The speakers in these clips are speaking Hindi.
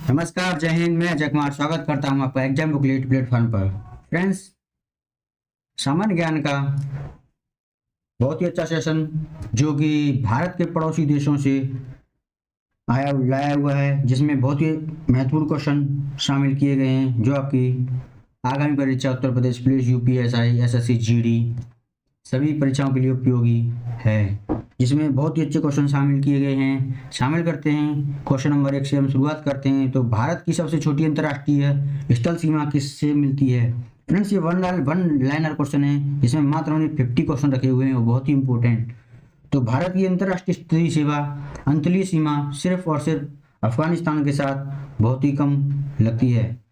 नमस्कार, जय हिंद। मैं अजय कुमार स्वागत करता हूं आपका एग्जाम बुकलेट प्लेटफॉर्म पर। फ्रेंड्स, सामान्य ज्ञान का बहुत ही अच्छा सेशन जो कि भारत के पड़ोसी देशों से लाया हुआ है, जिसमें बहुत ही महत्वपूर्ण क्वेश्चन शामिल किए गए हैं जो आपकी आगामी परीक्षा Uttar Pradesh police, UPSI, SSC, GD सभी परीक्षाओं के लिए उपयोगी है, जिसमें बहुत ही अच्छे क्वेश्चन शामिल किए गए हैं। शामिल करते हैं क्वेश्चन नंबर 1 से हम शुरुआत करते हैं। तो भारत की सबसे छोटी अंतर्राष्ट्रीय स्थल सीमा किससे मिलती है? फ्रेंड्स, ये वन लाइनर क्वेश्चन है, जिसमें मात्र हमने 50 क्वेश्चन रखे हुए हैं और बहुत ही इंपॉर्टेंट। तो भारत की अंतर्राष्ट्रीय स्थलीय सेवा अंतलीय सीमा सिर्फ और सिर्फ अफगानिस्तान के साथ बहुत ही कम लगती है।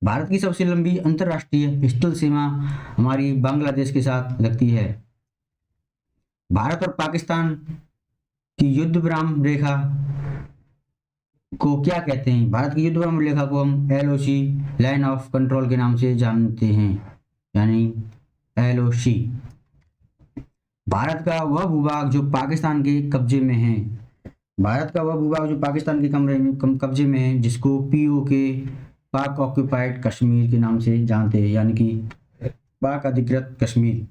भारत की सबसे लंबी अंतर्राष्ट्रीय स्थल सीमा हमारी बांग्लादेश के साथ लगती है। भारत और पाकिस्तान की युद्ध विराम रेखा को क्या कहते हैं? भारत की युद्ध विराम रेखा को हम एलओसी, लाइन ऑफ कंट्रोल के नाम से जानते हैं, यानी एलओसी। भारत का वह भूभाग जो पाकिस्तान के कब्जे में है, भारत का वह भूभाग जो पाकिस्तान के कब्जे में है, जिसको पीओके, पाक ऑक्यूपाइड कश्मीर के नाम से जानते हैं, यानी कि पाक अधिकृत कश्मीर।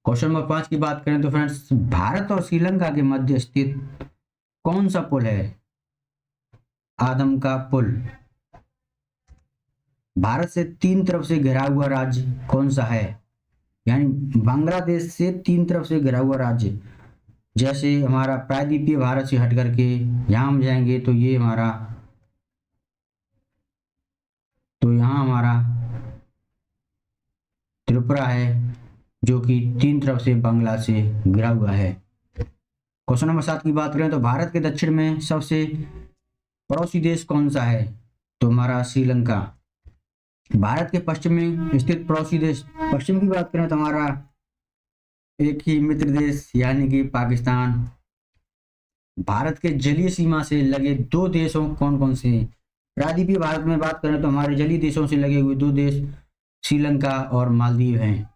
क्वेश्चन नंबर 5 की बात करें तो फ्रेंड्स, भारत और श्रीलंका के मध्य स्थित कौन सा पुल है? आदम का पुल। भारत से 3 तरफ से घिरा हुआ राज्य कौन सा है? यानी बांग्लादेश से 3 तरफ से घिरा हुआ राज्य, जैसे हमारा प्रायद्वीपीय भारत से हट करके यहाँ हम जाएंगे तो ये यहाँ हमारा त्रिपुरा है, जो कि 3 तरफ से बांग्ला से घिरा हुआ है। क्वेश्चन नंबर 7 की बात करें तो भारत के दक्षिण में सबसे पड़ोसी देश कौन सा है? तो हमारा श्रीलंका। भारत के पश्चिम में स्थित पड़ोसी देश, पश्चिम की बात करें तो हमारा एक ही मित्र देश यानी कि पाकिस्तान। भारत के जलीय सीमा से लगे 2 देशों कौन कौन से हैं? प्रायद्वीपीय भारत में बात करें तो हमारे जलीय देशों से लगे हुए 2 देश श्रीलंका और मालदीव हैं।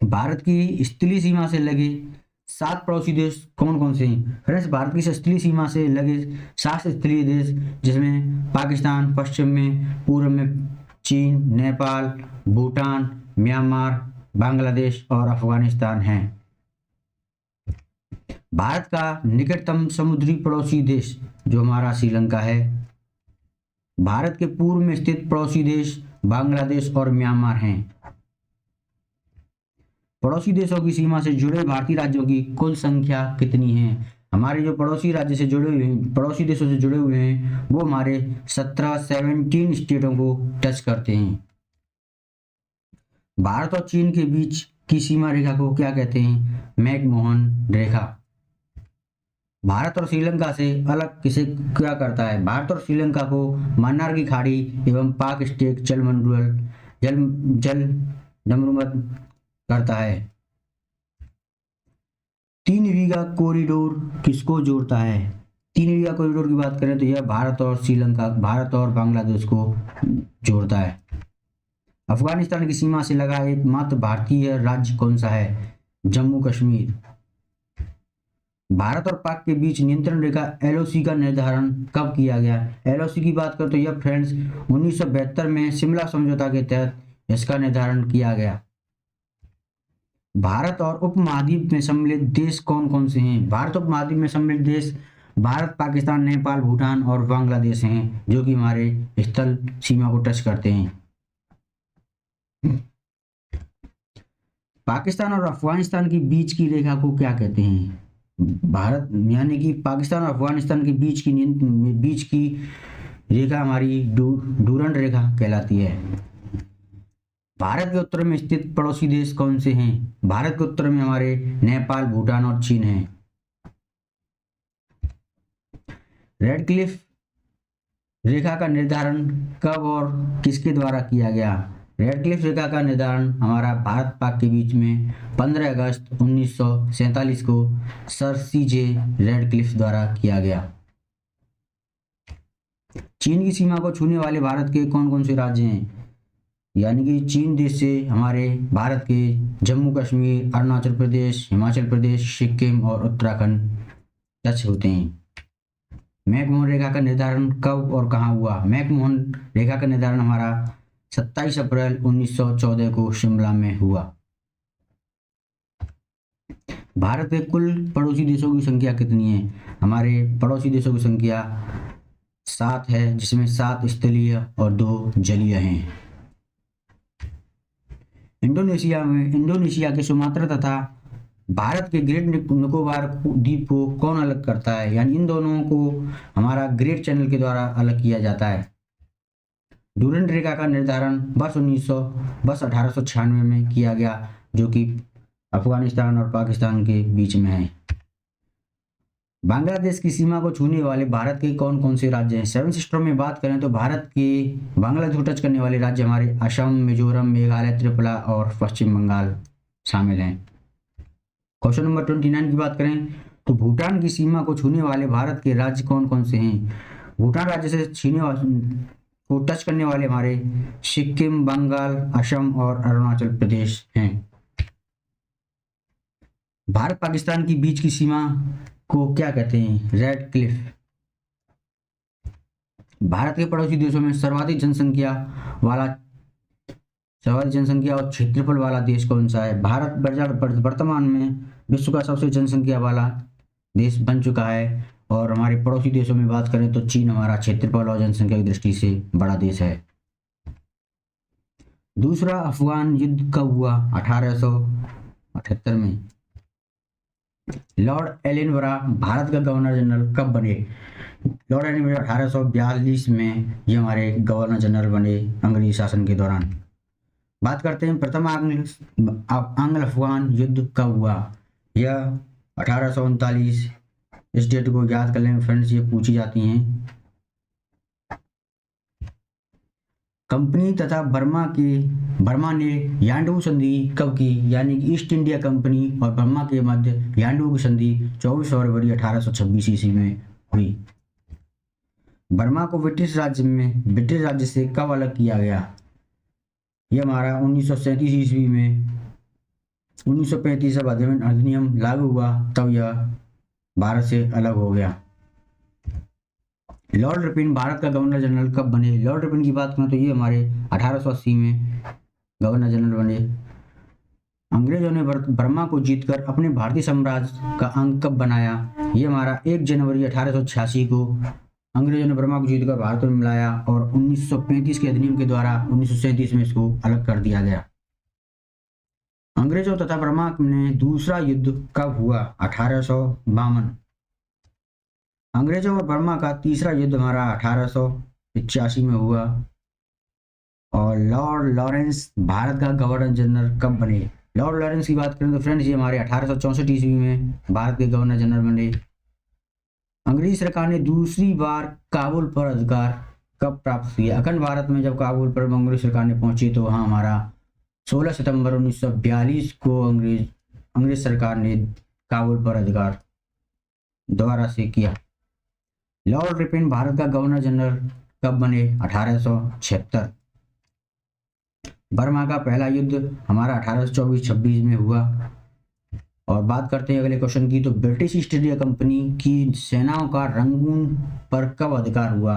भारत की स्थलीय सीमा से लगे 7 पड़ोसी देश कौन कौन से हैं? फ्रेंड्स, भारत की स्थलीय सीमा से लगे 7 स्थलीय देश, जिसमें पाकिस्तान, पश्चिम में, पूर्व में चीन, नेपाल, भूटान, म्यांमार, बांग्लादेश और अफगानिस्तान हैं। भारत का निकटतम समुद्री पड़ोसी देश जो हमारा श्रीलंका है। भारत के पूर्व में स्थित पड़ोसी देश बांग्लादेश और म्यांमार हैं। पड़ोसी देशों की सीमा से जुड़े भारतीय राज्यों की कुल संख्या कितनी है? हमारे जो पड़ोसी राज्य से जुड़े हुए हैं, पड़ोसी देशों से जुड़े हुए हैं, वो हमारे 17 स्टेटों को टच करते हैं। भारत और चीन के बीच की सीमा रेखा को क्या कहते हैं? मैकमोहन रेखा। भारत और श्रीलंका से अलग किसे क्या करता है? भारत और श्रीलंका को मन्नार की खाड़ी एवं पाक स्टेट जलमरुमत करता है। 3 वीगा कॉरिडोर किसको जोड़ता है? 3 वीगा कॉरिडोर की बात करें तो यह भारत और श्रीलंका, भारत और बांग्लादेश को जोड़ता है। अफगानिस्तान की सीमा से लगा एकमात्र भारतीय राज्य कौन सा है? जम्मू कश्मीर। भारत और पाक के बीच नियंत्रण रेखा एलओसी का निर्धारण कब किया गया? एलओसी की बात करें तो यह फ्रेंड्स 1972 में शिमला समझौता के तहत इसका निर्धारण किया गया। भारत और उपमहाद्वीप में सम्मिलित देश कौन कौन से हैं? भारत उपमहाद्वीप में सम्मिलित देश भारत, पाकिस्तान, नेपाल, भूटान और बांग्लादेश हैं, जो कि हमारे स्थल सीमा को टच करते हैं। पाकिस्तान और अफगानिस्तान के बीच की रेखा को क्या कहते हैं? भारत यानी कि पाकिस्तान और अफगानिस्तान के बीच की रेखा हमारी डूरंड रेखा कहलाती है। भारत के उत्तर में स्थित पड़ोसी देश कौन से हैं? भारत के उत्तर में हमारे नेपाल, भूटान और चीन हैं। रेडक्लिफ रेखा का निर्धारण कब और किसके द्वारा किया गया? रेडक्लिफ रेखा का निर्धारण हमारा भारत पाक के बीच में 15 अगस्त 1947 को सर सीजे रेडक्लिफ द्वारा किया गया। चीन की सीमा को छूने वाले भारत के कौन कौन से राज्य हैं? यानी कि चीन देश से हमारे भारत के जम्मू कश्मीर, अरुणाचल प्रदेश, हिमाचल प्रदेश, सिक्किम और उत्तराखंड टच होते हैं। मैकमोहन रेखा का निर्धारण कब और कहाँ हुआ? मैकमोहन रेखा का निर्धारण हमारा 27 अप्रैल 1914 को शिमला में हुआ। भारत के कुल पड़ोसी देशों की संख्या कितनी है? हमारे पड़ोसी देशों की संख्या 7 है, जिसमें 7 स्थलीय और 2 जलीय हैं। इंडोनेशिया के सुमात्रा तथा भारत के ग्रेट निकोबार द्वीप को कौन अलग करता है? यानी इन दोनों को हमारा ग्रेट चैनल के द्वारा अलग किया जाता है। डूरेंट रेखा का निर्धारण वर्ष 1896 में किया गया, जो कि अफगानिस्तान और पाकिस्तान के बीच में है। बांग्लादेश की सीमा को छूने वाले भारत के कौन कौन से राज्य हैं? 7 सिस्टरों में बात करें तो भारत के बांग्लादेश को टच करने वाले राज्य हमारे असम, मिजोरम, मेघालय, त्रिपुरा और पश्चिम बंगाल शामिल हैं। क्वेश्चन नंबर 29 की बात करें तो भूटान की सीमा को छूने वाले भारत के राज्य कौन कौन से हैं? भूटान राज्य से छीने को टच करने वाले हमारे सिक्किम, बंगाल, असम और अरुणाचल प्रदेश हैं। भारत पाकिस्तान की बीच की सीमा को क्या कहते हैं? Red Cliff. भारत के पड़ोसी देशों में सर्वाधिक जनसंख्या और क्षेत्रफल वाला देश कौन सा है? भारत वर्तमान में विश्व का सबसे जनसंख्या वाला देश बन चुका है, और हमारे पड़ोसी देशों में बात करें तो चीन हमारा क्षेत्रफल और जनसंख्या की दृष्टि से बड़ा देश है। दूसरा अफगान युद्ध कब हुआ? 1878 में। लॉर्ड एलिनबरा भारत का गवर्नर जनरल कब बने? लॉर्ड एलिनबरा 1842 में ये हमारे गवर्नर जनरल बने अंग्रेजी शासन के दौरान। बात करते हैं प्रथम आंग्ल अफगान युद्ध कब हुआ? यह 1839। इस डेट को याद कर लें फ्रेंड्स, ये पूछी जाती हैं। कंपनी तथा बर्मा ने यांडू संधि कब की? यानी कि ईस्ट इंडिया कंपनी और बर्मा के मध्य यांडू की संधि 24 फरवरी 1826 ईस्वी में हुई। बर्मा को ब्रिटिश राज्य से कब अलग किया गया? यह हमारा 1937 ईस्वी में 1935 जब अधिनियम लागू हुआ तब यह भारत से अलग हो गया। लॉर्ड रिपन भारत का गवर्नर जनरल कब बने? लॉर्ड रिपन की बात करें तो ये हमारे 1880 में गवर्नर जनरल बने। अंग्रेजों ने बर्मा को जीतकर अपने भारतीय साम्राज्य का अंग कब बनाया? ये हमारा 1 जनवरी 1886 को अंग्रेजों ने बर्मा को जीतकर भारत में मिलाया, और 1935 के अधिनियम के द्वारा 1937 में इसको अलग कर दिया गया। अंग्रेजों तथा बर्मा में दूसरा युद्ध कब हुआ? 1852। अंग्रेजों और बर्मा का तीसरा युद्ध हमारा 1885 में हुआ। और लॉर्ड लॉरेंस भारत का गवर्नर जनरल कब बने? लॉर्ड लॉरेंस की बात करें तो फ्रेंड्स ये हमारे 1864 ईस्वी में भारत के गवर्नर जनरल बने। अंग्रेजी सरकार ने दूसरी बार काबुल पर अधिकार कब प्राप्त किया? अखंड भारत में जब काबुल पर अंग्रेज सरकार ने पहुंची तो वहाँ हमारा 16 सितंबर 1942 को अंग्रेज सरकार ने काबुल पर अधिकार दोबारा से किया। लॉर्ड रिपन भारत का गवर्नर जनरल कब बने? 1876। बर्मा का पहला युद्ध हमारा 1824-26 में हुआ। और बात करते हैं अगले क्वेश्चन की, तो ब्रिटिश ईस्ट इंडिया कंपनी की सेनाओं का रंगून पर कब अधिकार हुआ?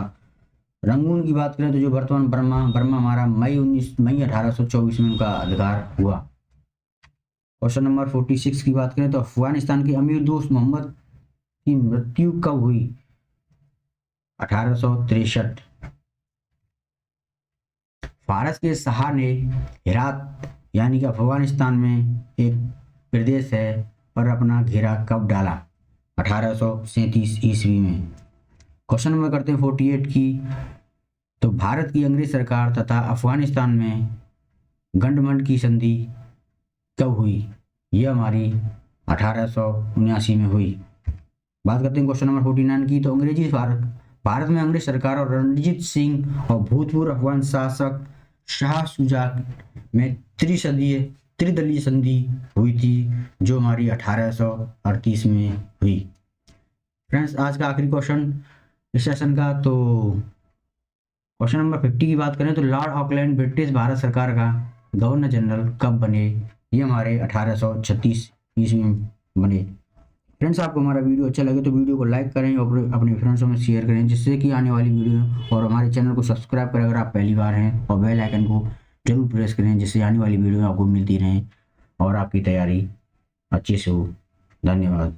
रंगून की बात करें तो जो वर्तमान बर्मा हमारा मई 1824 में उनका अधिकार हुआ। क्वेश्चन नंबर 46 की बात करें तो अफगानिस्तान के अमीर दोस्त मोहम्मद की मृत्यु कब हुई? 1863। फारस के शाह ने हेरात यानी कि अफगानिस्तान में एक प्रदेश है पर अपना घेरा कब डाला? 1837 ईस्वी में। क्वेश्चन नंबर करते हैं 48 की, तो भारत की अंग्रेज सरकार तथा अफगानिस्तान में गठबंधन की संधि कब हुई? यह हमारी 1879 में हुई। बात करते हैं क्वेश्चन नंबर 49 की, तो भारत में अंग्रेज सरकार और रणजीत सिंह और भूतपूर्व अफगान शासक शाह शुजा में त्रिदलीय संधि हुई थी, जो हमारी 1838 में हुई। फ्रेंड्स, आज का आखिरी क्वेश्चन इस सेशन का, तो क्वेश्चन नंबर 50 की बात करें तो लॉर्ड ऑकलैंड ब्रिटिश भारत सरकार का गवर्नर जनरल कब बने? ये हमारे 1836 ईस्वी में बने। फ्रेंड्स, आपको हमारा वीडियो अच्छा लगे तो वीडियो को लाइक करें और अपने फ्रेंड्सों में शेयर करें, जिससे कि आने वाली वीडियो, और हमारे चैनल को सब्सक्राइब करें अगर आप पहली बार हैं, और बेल आइकन को जरूर प्रेस करें, जिससे आने वाली वीडियो आपको मिलती रहें और आपकी तैयारी अच्छे से हो। धन्यवाद।